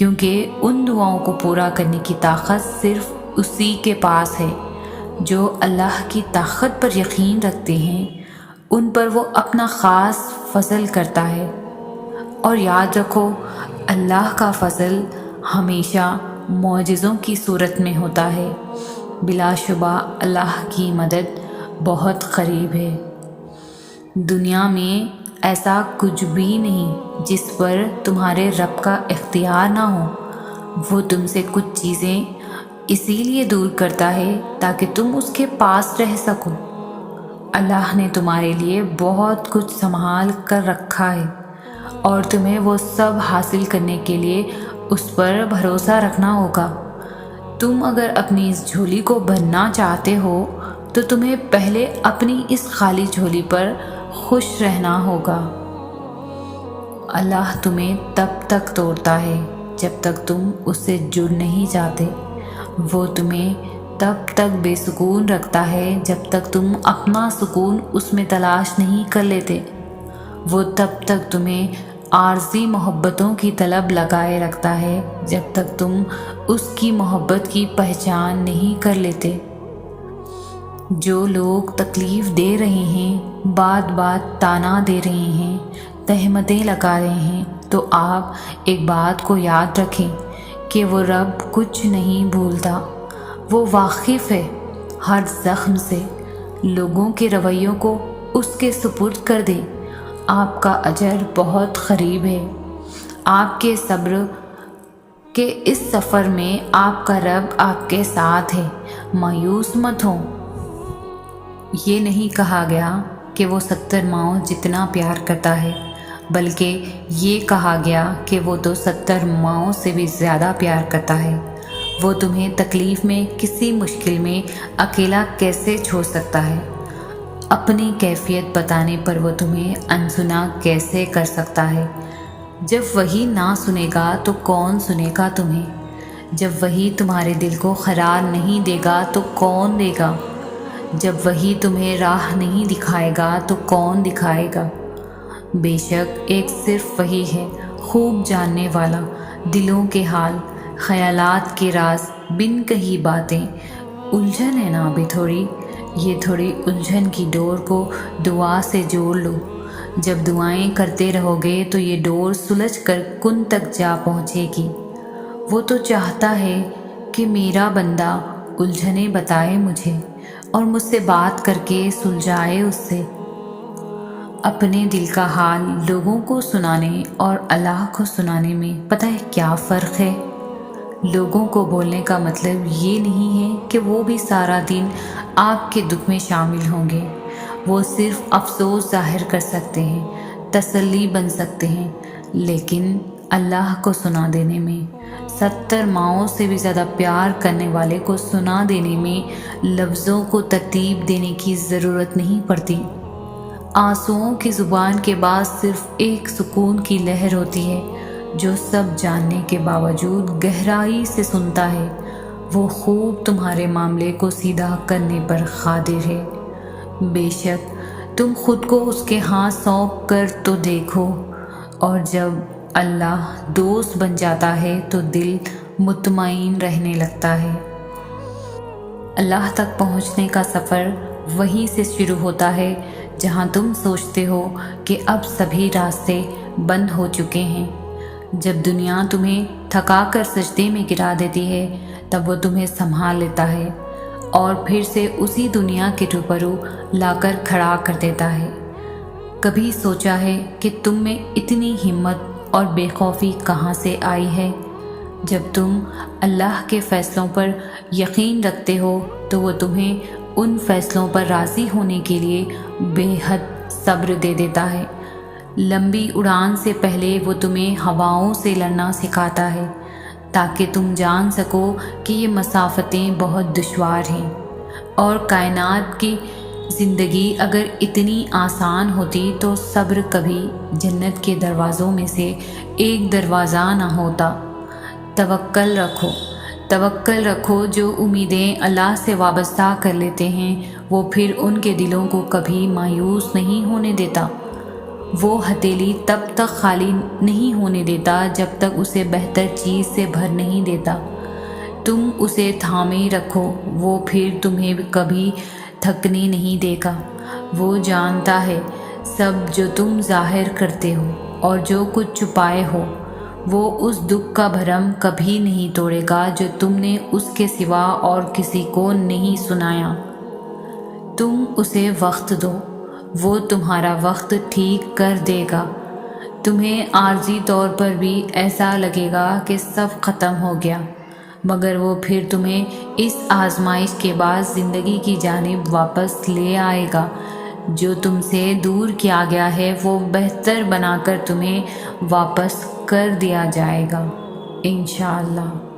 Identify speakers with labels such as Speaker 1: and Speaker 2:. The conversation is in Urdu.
Speaker 1: کیونکہ ان دعاؤں کو پورا کرنے کی طاقت صرف اسی کے پاس ہے۔ جو اللہ کی طاقت پر یقین رکھتے ہیں ان پر وہ اپنا خاص فضل کرتا ہے۔ اور یاد رکھو، اللہ کا فضل ہمیشہ معجزوں کی صورت میں ہوتا ہے۔ بلا شبہ اللہ کی مدد بہت قریب ہے۔ دنیا میں ایسا کچھ بھی نہیں جس پر تمہارے رب کا اختیار نہ ہو۔ وہ تم سے کچھ چیزیں اسی لیے دور کرتا ہے تاکہ تم اس کے پاس رہ سکو۔ اللہ نے تمہارے لیے بہت کچھ سنبھال کر رکھا ہے اور تمہیں وہ سب حاصل کرنے کے لیے اس پر بھروسہ رکھنا ہوگا۔ تم اگر اپنی اس جھولی کو بھرنا چاہتے ہو تو تمہیں پہلے اپنی اس خالی جھولی پر خوش رہنا ہوگا۔ اللہ تمہیں تب تک توڑتا ہے جب تک تم اس سے جڑ نہیں جاتے۔ وہ تمہیں تب تک بے سکون رکھتا ہے جب تک تم اپنا سکون اس میں تلاش نہیں کر لیتے۔ وہ تب تک تمہیں عارضی محبتوں کی طلب لگائے رکھتا ہے جب تک تم اس کی محبت کی پہچان نہیں کر لیتے۔ جو لوگ تکلیف دے رہے ہیں، بات بات طعنہ دے رہے ہیں، تہمتیں لگا رہے ہیں، تو آپ ایک بات کو یاد رکھیں کہ وہ رب کچھ نہیں بھولتا۔ وہ واقف ہے ہر زخم سے۔ لوگوں کے رویوں کو اس کے سپرد کر دیں۔ آپ کا اجر بہت قریب ہے۔ آپ کے صبر کے اس سفر میں آپ کا رب آپ کے ساتھ ہے۔ مایوس مت ہوں۔ یہ نہیں کہا گیا کہ وہ 70 ماؤں جتنا پیار کرتا ہے، بلکہ یہ کہا گیا کہ وہ تو 70 ماؤں سے بھی زیادہ پیار کرتا ہے۔ وہ تمہیں تکلیف میں، کسی مشکل میں اکیلا کیسے چھوڑ سکتا ہے؟ اپنی کیفیت بتانے پر وہ تمہیں انسنا کیسے کر سکتا ہے؟ جب وہی نہ سنے گا تو کون سنے گا تمہیں؟ جب وہی تمہارے دل کو قرار نہیں دے گا تو کون دے گا؟ جب وہی تمہیں راہ نہیں دکھائے گا تو کون دکھائے گا؟ بے شک ایک صرف وہی ہے، خوب جاننے والا، دلوں کے حال، خیالات کے راز، بن کہی باتیں۔ الجھن ہے نا ابھی تھوڑی، یہ تھوڑی الجھن کی ڈور کو دعا سے جوڑ لو۔ جب دعائیں کرتے رہو گے تو یہ ڈور سلجھ کر کن تک جا پہنچے گی۔ وہ تو چاہتا ہے کہ میرا بندہ الجھنیں بتائے مجھے اور مجھ سے بات کر کے سلجھائے اس سے۔ اپنے دل کا حال لوگوں کو سنانے اور اللہ کو سنانے میں پتہ ہے کیا فرق ہے؟ لوگوں کو بولنے کا مطلب یہ نہیں ہے کہ وہ بھی سارا دن آپ کے دکھ میں شامل ہوں گے۔ وہ صرف افسوس ظاہر کر سکتے ہیں، تسلی بن سکتے ہیں، لیکن اللہ کو سنا دینے میں، 70 ماؤں سے بھی زیادہ پیار کرنے والے کو سنا دینے میں لفظوں کو ترتیب دینے کی ضرورت نہیں پڑتی۔ آنسوؤں کی زبان کے بعد صرف ایک سکون کی لہر ہوتی ہے جو سب جاننے کے باوجود گہرائی سے سنتا ہے۔ وہ خوب تمہارے معاملے کو سیدھا کرنے پر قادر ہے۔ بے شک تم خود کو اس کے ہاتھ سونپ کر تو دیکھو، اور جب اللہ دوست بن جاتا ہے تو دل مطمئن رہنے لگتا ہے۔ اللہ تک پہنچنے کا سفر وہیں سے شروع ہوتا ہے جہاں تم سوچتے ہو کہ اب سبھی راستے بند ہو چکے ہیں۔ جب دنیا تمہیں تھکا کر سجدے میں گرا دیتی ہے تب وہ تمہیں سنبھال لیتا ہے اور پھر سے اسی دنیا کے روبرو لا کر کھڑا کر دیتا ہے۔ کبھی سوچا ہے کہ تم میں اتنی ہمت اور بے خوفی کہاں سے آئی ہے؟ جب تم اللہ کے فیصلوں پر یقین رکھتے ہو تو وہ تمہیں ان فیصلوں پر راضی ہونے کے لیے بے حد صبر دے دیتا ہے۔ لمبی اڑان سے پہلے وہ تمہیں ہواؤں سے لڑنا سکھاتا ہے تاکہ تم جان سکو کہ یہ مسافتیں بہت دشوار ہیں، اور کائنات کی زندگی اگر اتنی آسان ہوتی تو صبر کبھی جنت کے دروازوں میں سے ایک دروازہ نہ ہوتا۔ توکل رکھو۔ جو امیدیں اللہ سے وابستہ کر لیتے ہیں وہ پھر ان کے دلوں کو کبھی مایوس نہیں ہونے دیتا۔ وہ ہتھیلی تب تک خالی نہیں ہونے دیتا جب تک اسے بہتر چیز سے بھر نہیں دیتا۔ تم اسے تھامے رکھو، وہ پھر تمہیں کبھی تھکنے نہیں دے گا۔ وہ جانتا ہے سب جو تم ظاہر کرتے ہو اور جو کچھ چھپائے ہو، وہ اس دکھ کا بھرم کبھی نہیں توڑے گا جو تم نے اس کے سوا اور کسی کو نہیں سنایا۔ تم اسے وقت دو، وہ تمہارا وقت ٹھیک کر دے گا۔ تمہیں عارضی طور پر بھی ایسا لگے گا کہ سب ختم ہو گیا، مگر وہ پھر تمہیں اس آزمائش کے بعد زندگی کی جانب واپس لے آئے گا۔ جو تم سے دور کیا گیا ہے وہ بہتر بنا کر تمہیں واپس کر دیا جائے گا انشاءاللہ۔